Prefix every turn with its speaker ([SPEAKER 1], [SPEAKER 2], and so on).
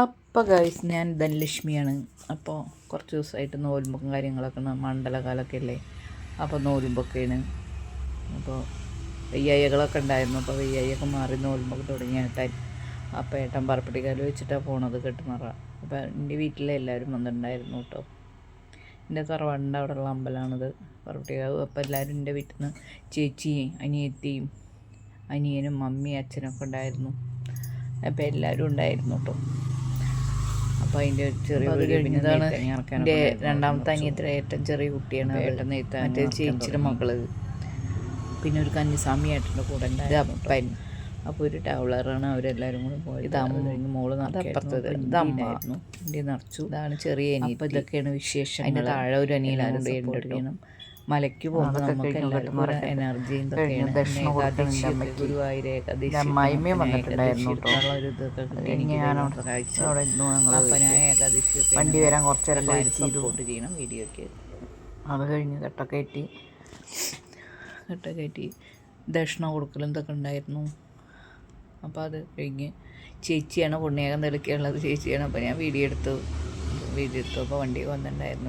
[SPEAKER 1] അപ്പോൾ ഗൈസ് ഞാൻ ധനലക്ഷ്മിയാണ്. അപ്പോൾ കുറച്ച് ദിവസമായിട്ട് നോലുമ്പും കാര്യങ്ങളൊക്കെ മണ്ഡലകാലമൊക്കെ അല്ലേ, അപ്പോൾ നോലുമ്പൊക്കെയാണ്. അപ്പോൾ വെയ്യായികളൊക്കെ ഉണ്ടായിരുന്നു. അപ്പോൾ വെയ്യായിയൊക്കെ മാറി നോലുമ്പൊക്കെ തുടങ്ങിയ ഏട്ടൻ. അപ്പോൾ ഏട്ടൻ പറപ്പട്ടിക്കാല് വെച്ചിട്ടാണ് പോണത് കെട്ടുമറ. അപ്പോൾ എൻ്റെ വീട്ടിലെ എല്ലാവരും വന്നിട്ടുണ്ടായിരുന്നു കേട്ടോ. എൻ്റെ തറവാടിൻ്റെ അവിടെയുള്ള അമ്പലമാണിത് പറപ്പട്ടിക്കാവ്. അപ്പോൾ എല്ലാവരും എൻ്റെ വീട്ടിൽ നിന്ന് ചേച്ചിയും അനിയത്തിയും അനിയനും മമ്മിയും അച്ഛനൊക്കെ ഉണ്ടായിരുന്നു. അപ്പോൾ എല്ലാവരും ഉണ്ടായിരുന്നു കേട്ടോ. അപ്പോൾ അതിൻ്റെ ചെറിയ ഇതാണ് എൻ്റെ രണ്ടാമത്തെ അനിയത്തിൻ്റെ ഏറ്റവും ചെറിയ കുട്ടിയാണ്. ഏട്ടൻ നെയ്ത്താൻ മറ്റേ ചേച്ചിയുടെ മകള്. പിന്നെ ഒരു കന്നിസ്വാമി ഏട്ടൻ്റെ കൂടെ ഉണ്ടായിരുന്നു അപ്പൻ. അപ്പോൾ ഒരു ടൗളറാണ് അവരെല്ലാവരും കൂടെ പോയത്. ഇതാകുമ്പോൾ കഴിഞ്ഞ് മോള് നടപ്പുറത്തത് ഇതായിരുന്നു എൻ്റെ നിറച്ചു. ഇതാണ് ചെറിയ അനിയൻ. അപ്പോൾ ഇതൊക്കെയാണ് വിശേഷം. അതിൻ്റെ താഴെ ഒരു അനിയനാരും സപ്പോർട്ട് ചെയ്യണം. മലയ്ക്ക് പോകുമ്പോൾ നമുക്ക് എല്ലാവർക്കും ഒരു എനർജിയും ഇതൊക്കെയാണ്. ഗുരുവായൂർ ഏകാദശി അപ്പോൾ ഞാൻ ഏകാദശിയൊക്കെ വണ്ടി വരാൻ കുറച്ചേരം സപ്പോർട്ട് ചെയ്യണം വീഡിയോയ്ക്ക്. അത് കഴിഞ്ഞ് കെട്ടൊക്കെ കയറ്റി ദക്ഷിണ കൊടുക്കലും ഇതൊക്കെ ഉണ്ടായിരുന്നു. അപ്പോൾ അത് കഴിഞ്ഞ് ചേച്ചിയാണ് പുണ്യാകം തെളിക്കുള്ളത് ചേച്ചിയാണ്. അപ്പോൾ ഞാൻ വീഡിയോ എടുത്തു. അപ്പോൾ വണ്ടി വന്നിട്ടുണ്ടായിരുന്നു.